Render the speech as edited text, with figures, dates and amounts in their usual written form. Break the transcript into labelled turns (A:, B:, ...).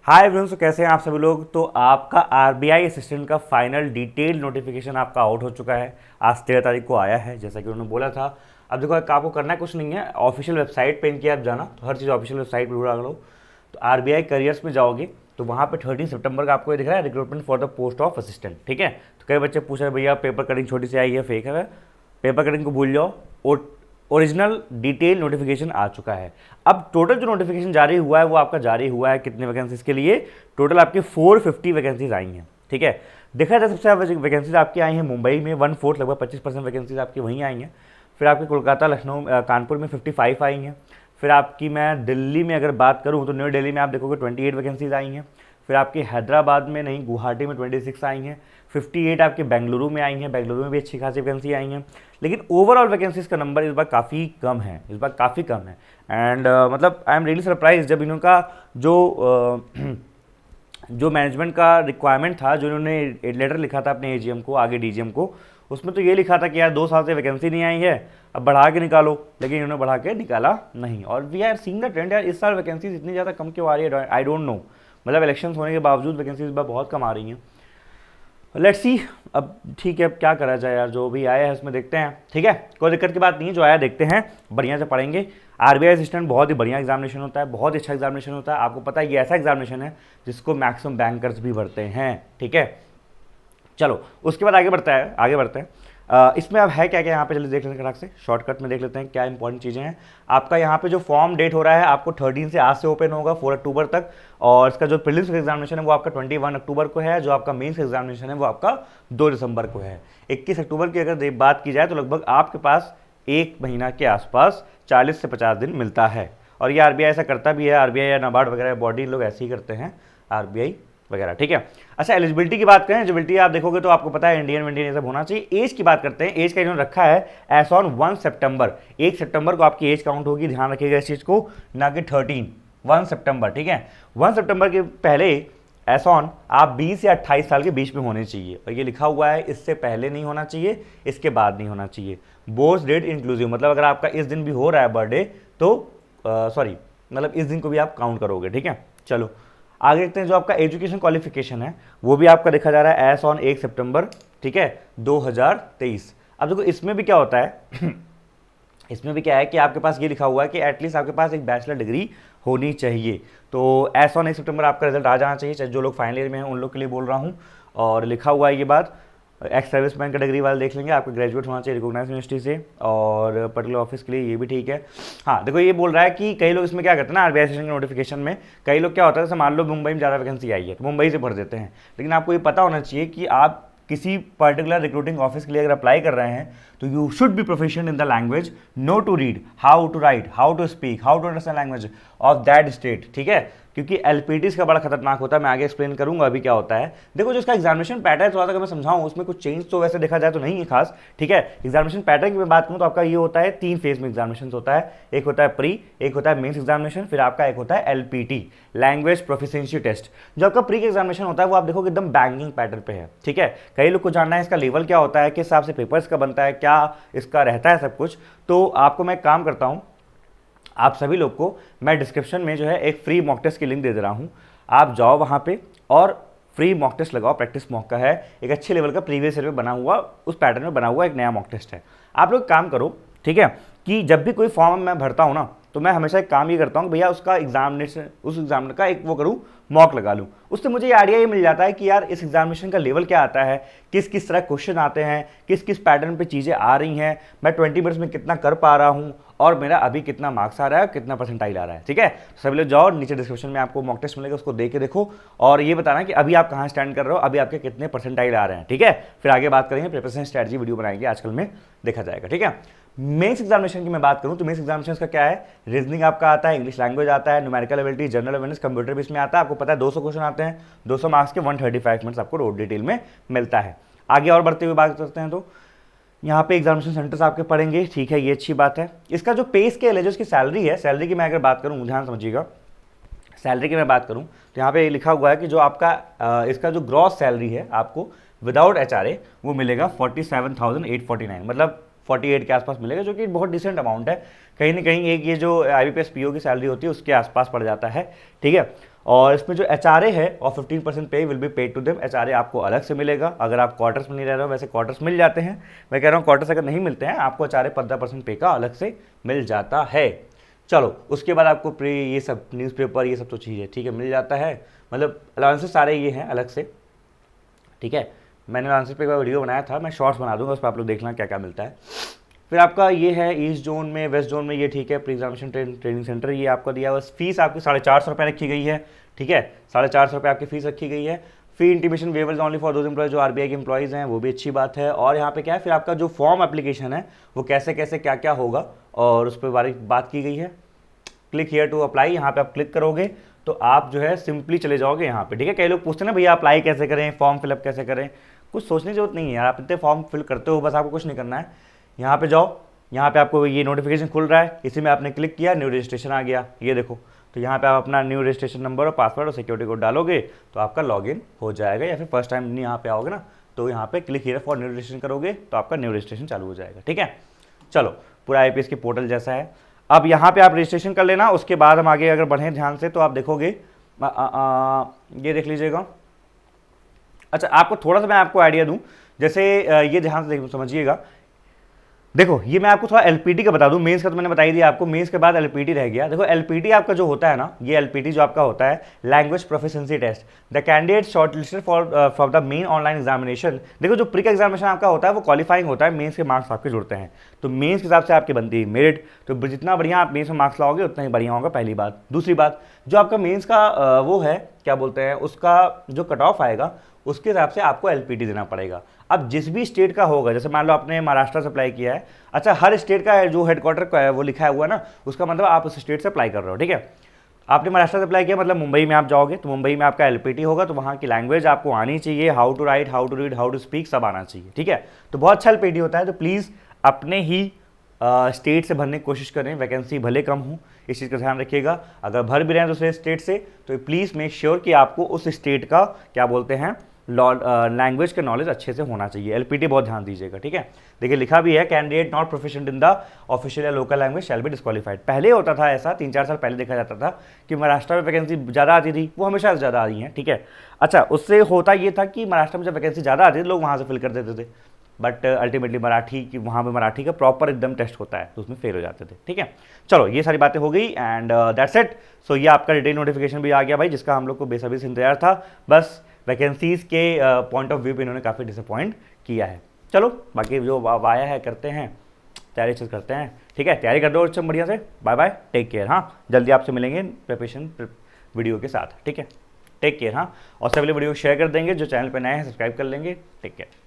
A: Hi friends, तो कैसे हैं आप सभी लोग। तो आपका आरबीआई असिस्टेंट का फाइनल डिटेल नोटिफिकेशन आपका आउट हो चुका है। आज 13 तारीख को आया है, जैसा कि उन्होंने बोला था। अब देखो, आपको करना है कुछ नहीं है, ऑफिशियल वेबसाइट पे इनकी आप जाना, तो हर चीज़ ऑफिशियल वेबसाइट पर डाल लो। तो आरबीआई करियर्स में जाओगे तो वहाँ पे 13 सितंबर का आपको ये दिख रहा है, recruitment for the post of assistant. ठीक है। तो कई बच्चे पूछ रहे हैं भैया पेपर कटिंग छोटी सी आई है, फेक है। पेपर कटिंग को भूल जाओ, ओरिजिनल डिटेल नोटिफिकेशन आ चुका है। अब टोटल जो नोटिफिकेशन जारी हुआ है वो आपका जारी हुआ है कितने वैकेंसीज के लिए। टोटल आपकी 450 वैकेंसीज आई हैं। ठीक है। देखा जाए सबसे ज़्यादा वैकेंसीज आपकी आई हैं मुंबई में, 1/4 लगभग 25% वैकेंसीज आपकी वहीं आई हैं। फिर आपके कोलकाता, लखनऊ, कानपुर में 55 आई हैं। फिर आपकी मैं दिल्ली में अगर बात करूँ तो न्यू दिल्ली में आप देखोगे 28 वैकेंसीज आई हैं। फिर आपके हैदराबाद में नहीं, गुवाहाटी में 26 आई हैं। 58 आपके बेंगलुरु में आई हैं, बेंगलुरु में भी अच्छी खासी वैकेंसी आई हैं। लेकिन ओवरऑल वैकेंसीज का नंबर इस बार काफ़ी कम है, इस बार काफ़ी कम है। एंड मतलब आई एम रियली सरप्राइज जब इनका जो जो मैनेजमेंट का रिक्वायरमेंट था, जो इन्होंने लेटर लिखा था अपने एजीएम को, आगे डीजीएम को, उसमें तो ये लिखा था कि यार 2 साल से वैकेंसी नहीं आई है, अब बढ़ा के निकालो। लेकिन इन्होंने बढ़ा के निकाला नहीं। और we are seeing the trend, यार इस साल वैकेंसीज इतनी ज़्यादा कम क्यों आ रही है, आई डोंट नो। मतलब इलेक्शन होने के बावजूद वैकेंसीज इस बार बहुत कम आ रही हैं। Let's see. अब ठीक है, अब क्या करा जाए यार, जो भी आया है उसमें देखते हैं। ठीक है, कोई दिक्कत की बात नहीं है, जो आया देखते हैं, बढ़िया से पढ़ेंगे। आरबीआई असिस्टेंट बहुत ही बढ़िया एग्जामिनेशन होता है, बहुत ही अच्छा एग्जामिनेशन होता है। आपको पता है ये ऐसा एग्जामिनेशन है जिसको मैक्सिमम बैंकर्स भी भरते हैं। ठीक है, चलो उसके बाद आगे बढ़ते हैं। इसमें अब है क्या क्या, यहाँ पे जल्दी देख लेते हैं, खटाक से शॉर्टकट में देख लेते हैं क्या इंपॉर्टेंट चीज़ें हैं। आपका यहाँ पे जो फॉर्म डेट हो रहा है आपको 13 से आज से ओपन होगा 4 अक्टूबर तक। और इसका जो प्रीलिम्स एग्जामिनेशन है वो आपका 21 अक्टूबर को है। जो आपका मेंस एग्जामिनेशन है वो आपका 2 दिसंबर को है। 21 अक्टूबर की अगर बात की जाए तो लगभग आपके पास एक महीना के आसपास 40 से 50 दिन मिलता है। और ये आरबीआई ऐसा करता भी है, आरबीआई या नाबार्ड वगैरह बॉडी लोग ऐसे ही करते हैं, आरबीआई वगैरह। ठीक है। अच्छा, एलिजिबिलिटी की बात करें, एलिजिबिलिटी आप देखोगे तो आपको पता है इंडियन ये सब होना चाहिए। एज की बात करते हैं, एज का इन्होंने रखा है एस ऑन 1 सितंबर। 1 सितंबर को आपकी एज काउंट होगी, ध्यान रखिएगा इस चीज़ को, ना कि 13, 1 सितंबर। ठीक है, 1 सितंबर के पहले एस ऑन आप 20 या 28 साल के बीच में होने चाहिए। और ये लिखा हुआ है इससे पहले नहीं होना चाहिए, इसके बाद नहीं होना चाहिए। बोर्थ डेट इंक्लूसिव, मतलब अगर आपका इस दिन भी हो रहा है बर्थडे तो सॉरी, मतलब इस दिन को भी आप काउंट करोगे। ठीक है, चलो आगे देखते हैं। जो आपका एजुकेशन क्वालिफिकेशन है वो भी आपका देखा जा रहा है एस ऑन 1 सितंबर। ठीक है, 2023। अब देखो इसमें भी क्या होता है इसमें भी क्या है कि आपके पास ये लिखा हुआ है कि एटलीस्ट आपके पास एक बैचलर डिग्री होनी चाहिए। तो एस ऑन 1 सितंबर आपका रिजल्ट आ जाना चाहिए, चाहे जो लोग फाइनल ईयर में हैं उन लोग के लिए बोल रहा हूँ। और लिखा हुआ है ये बात। एक्स सर्विस मैन कैटेगरी वाले देख लेंगे, आपको ग्रेजुएट होना चाहिए रिकॉग्नाइज यूनिवर्सिटी से। और पर्टिकुलर ऑफिस के लिए ये भी ठीक है। हाँ देखो, ये बोल रहा है कि कई लोग इसमें क्या करते हैं ना, आरबीआई सेशन के नोटिफिकेशन में कई लोग क्या होता है, जैसे मान लो मुंबई में ज़्यादा वैकेंसी आई है तो मुंबई से भर देते हैं। लेकिन आपको ये पता होना चाहिए कि आप किसी पर्टिकुलर रिक्रूटिंग ऑफिस के लिए अगर अप्लाई कर रहे हैं तो you should be proficient in the language, know to read, how to write, how to speak, how to understand language of that state. ठीक है, क्योंकि एलपीटीज का बड़ा खतरनाक होता है, मैं आगे एक्सप्लेन करूंगा अभी क्या होता है। देखो जो इसका एग्जामिनेशन पैटर्न थोड़ा सा अगर मैं समझाऊं, उसमें कुछ चेंज तो वैसे देखा जाए तो नहीं है खास। ठीक है, एग्जामिनेशन पैटर्न की मैं बात करूं तो आपका ये होता है 3 फेज में एग्जामिनेशन होता है। एक होता है प्री, एक होता है मेंस एग्जामिनेशन, फिर आपका एक होता है एलपीटी, लैंग्वेज प्रोफिशिएंसी टेस्ट। जो आपका प्री एग्जामिनेशन होता है वो आप देखोगे एकदम बैंकिंग पैटर्न पे है। ठीक है, कई लोग को जानना है इसका लेवल क्या होता है, किस हिसाब से पेपर्स का बनता है, क्या इसका रहता है सब कुछ। तो आपको मैं काम करता हूं, आप सभी लोग को मैं डिस्क्रिप्शन में जो है एक फ्री मॉक टेस्ट की लिंक दे रहा हूँ। आप जाओ वहाँ पे और फ्री मॉक टेस्ट लगाओ, प्रैक्टिस मॉक का है, एक अच्छे लेवल का प्रीवियस ईयर में बना हुआ, उस पैटर्न में बना हुआ एक नया मॉक टेस्ट है। आप लोग काम करो, ठीक है, कि जब भी कोई फॉर्म मैं भरता हूँ ना तो मैं हमेशा एक काम ये करता हूँ, भैया उसका एग्जामिनेशन, उस एग्जामिनेशन का एक वो करूँ, मॉक लगा लूँ। उससे मुझे ये आइडिया ये मिल जाता है कि यार इस एग्जामिनेशन का लेवल क्या आता है, किस किस तरह क्वेश्चन आते हैं, किस किस पैटर्न पे चीज़ें आ रही हैं, मैं 20 मिनट्स में कितना कर पा रहा हूँ, और मेरा अभी कितना मार्क्स आ रहा है, कितना परसेंटाइल आ रहा है। ठीक है, सभी लोग जाओ, नीचे डिस्क्रिप्शन में आपको मॉक टेस्ट मिलेगा, उसको देख के देखो और ये बताना कि अभी आप कहाँ स्टैंड कर रहे हो, अभी आपके कितने परसेंटाइल आ रहे हैं। ठीक है, फिर आगे बात करेंगे, प्रिपरेशन स्ट्रेटजी वीडियो बनाएंगे आजकल में, देखा जाएगा। ठीक है, मेंस एग्जामिनेशन की मैं बात करूं तो मेंस एग्जामिनेशन का क्या है, रीजनिंग आपका आता है, इंग्लिश लैंग्वेज आता है, numerical ability, general awareness, computer भी इसमें आता है। आपको पता है 200 क्वेश्चन आते हैं, 200 मार्क्स के, 135 मिनट्स आपको रोड डिटेल में मिलता है। आगे और बढ़ते हुए बात करते हैं तो यहाँ पे एग्जामिनेशन सेंटर्स आपके पढ़ेंगे। ठीक है, ये अच्छी बात है। इसका जो पे स्केल है, जो इसकी सैलरी है, सैलरी की मैं अगर बात करूँ, ध्यान समझिएगा, सैलरी की मैं बात करूँ तो यहाँ पे लिखा हुआ है कि जो आपका इसका जो ग्रॉस सैलरी है आपको विदाउट एचआरए वो मिलेगा 47,849, मतलब 48 के आसपास मिलेगा, जो कि बहुत डिसेंट अमाउंट है। कहीं ना कहीं एक ये जो आईबीपीएस पीओ की सैलरी होती है उसके आसपास पड़ जाता है। ठीक है, और इसमें जो HRA है और 15% पे will be paid to them. HRA आपको अलग से मिलेगा अगर आप क्वार्टर्स में नहीं रह रहे हो, वैसे क्वार्टर्स मिल जाते हैं, मैं कह रहा हूँ क्वार्टर्स अगर नहीं मिलते हैं आपको HRA 15% पे का अलग से मिल जाता है। चलो उसके बाद आपको प्री ये सब न्यूज़पेपर ये सब तो चीज़ें ठीक है मिल जाता है, मतलब अलाउंसेस सारे ये हैं अलग से, ठीक है। मैंने अलाउंसेस पे वीडियो बनाया था, मैं शॉर्ट्स बना दूंगा, उस पर आप लोग देखना क्या क्या मिलता है। फिर आपका ये है ईस्ट जोन में, वेस्ट जोन में ये ठीक है, प्री एग्जामिनेशन ट्रेनिंग सेंटर ये आपका दिया हुआ। फीस आपकी 450 रुपये रखी गई है, ठीक है, 450 रुपये आपकी फीस रखी गई है। Fee intimation waivers only for those employees जो आरबीआई के एम्प्लॉयज़ हैं, वो भी अच्छी बात है। और यहाँ पे क्या है, फिर आपका जो फॉर्म एप्लीकेशन है वो कैसे कैसे क्या क्या होगा और उस पर बात की गई है। क्लिक हियर टू अप्लाई, यहाँ पे आप क्लिक करोगे तो आप जो है सिंपली चले जाओगे यहाँ पे, ठीक है। कई लोग पूछते हैं ना भैया अप्लाई कैसे करें, फॉर्म फिलअप कैसे करें, कुछ सोचने की जरूरत नहीं है यार, आप इतने फॉर्म फिल करते हो, बस आपको कुछ नहीं करना है। यहाँ पे जाओ, यहाँ पे आपको ये नोटिफिकेशन खुल रहा है, इसी में आपने क्लिक किया, न्यू रजिस्ट्रेशन आ गया, ये देखो। तो यहाँ पे आप अपना न्यू रजिस्ट्रेशन नंबर और पासवर्ड और सिक्योरिटी कोड डालोगे तो आपका लॉगिन हो जाएगा। या फिर फर्स्ट टाइम यहाँ पे आओगे ना तो यहाँ पे click here for new registration करोगे तो आपका न्यू रजिस्ट्रेशन चालू हो जाएगा, ठीक है। चलो पूरा आईपीएस के पोर्टल जैसा है। अब यहाँ पे आप रजिस्ट्रेशन कर लेना, उसके बाद हम आगे अगर बढ़ें ध्यान से तो आप देखोगे ये देख लीजिएगा। अच्छा आपको थोड़ा सा मैं आपको आइडिया दूं, जैसे ये ध्यान से समझिएगा, देखो ये मैं आपको थोड़ा एलपीटी का बता दूं, मेंस का तो मैंने बताई दिया आपको, मेंस के बाद एलपीटी रह गया। देखो एलपीटी आपका जो होता है ना, ये एलपीटी जो आपका होता है language proficiency test, the candidate shortlisted for the main online examination. देखो जो प्री का एग्जामिनेशन आपका होता है वो क्वालिफाइंग होता है, मेंस के मार्क्स आपके जुड़ते हैं, तो मेंस के हिसाब से आपकी बनती है मेरिट। तो जितना बढ़िया आप मेंस में मार्क्स लाओगे उतना ही बढ़िया होगा, पहली बात। दूसरी बात, जो आपका मेंस का वो है क्या बोलते हैं, उसका जो कट ऑफ आएगा उसके हिसाब से आपको एलपीटी देना पड़ेगा। अब जिस भी स्टेट का होगा, जैसे मान लो आपने महाराष्ट्र से अप्लाई किया है, अच्छा हर स्टेट का जो हेडक्वार्टर का है वो लिखा हुआ है ना, उसका मतलब आप उस स्टेट से अप्लाई कर रहे हो, ठीक है। आपने महाराष्ट्र से अप्लाई किया मतलब मुंबई में आप जाओगे तो मुंबई में आपका एलपीटी होगा, तो वहाँ की लैंग्वेज आपको आनी चाहिए, how to write, how to read, how to speak सब आना चाहिए, ठीक है। तो बहुत अच्छा एलपीटी होता है, तो प्लीज़ अपने ही स्टेट से भरने की कोशिश करें, वैकेंसी भले कम हो, इस चीज़ का ध्यान रखिएगा। अगर भर भी रहे हैं दूसरे स्टेट से तो प्लीज़ मेक श्योर कि आपको उस स्टेट का क्या बोलते हैं लैंग्वेज का नॉलेज अच्छे से होना चाहिए। एलपीटी बहुत ध्यान दीजिएगा, ठीक है। देखिए लिखा भी है, candidate not proficient in the official या local language shall be disqualified. पहले होता था ऐसा, 3-4 साल पहले देखा जाता था कि महाराष्ट्र में वैकेंसी ज़्यादा आती थी, वो हमेशा ज़्यादा आ रही हैं, ठीक है। अच्छा उससे होता ये था कि महाराष्ट्र में जब वैकेंसी ज़्यादा आती थी लोग वहाँ से फिल कर देते थे, बट अल्टीमेटली मराठी की वहाँ पे मराठी का प्रॉपर एकदम टेस्ट होता है तो उसमें फेल हो जाते थे, ठीक है। चलो ये सारी बातें हो गई एंड दैट्स इट। सो ये आपका डिटेल नोटिफिकेशन भी आ गया भाई, जिसका हम लोग को बेसब्री से इंतजार था। बस वैकेंसीज के पॉइंट ऑफ व्यू पे इन्होंने काफ़ी डिसअपॉइंट किया है। चलो बाकी जो आया है करते हैं, तैयारी करते हैं, ठीक है। तैयारी कर दो अच्छा बढ़िया से। Bye bye, take care. हाँ जल्दी आपसे मिलेंगे प्रिपरेशन वीडियो के साथ, ठीक है। Take care. हाँ और सभी वीडियो शेयर कर देंगे, जो चैनल पर नए हैं सब्सक्राइब कर लेंगे। Take care.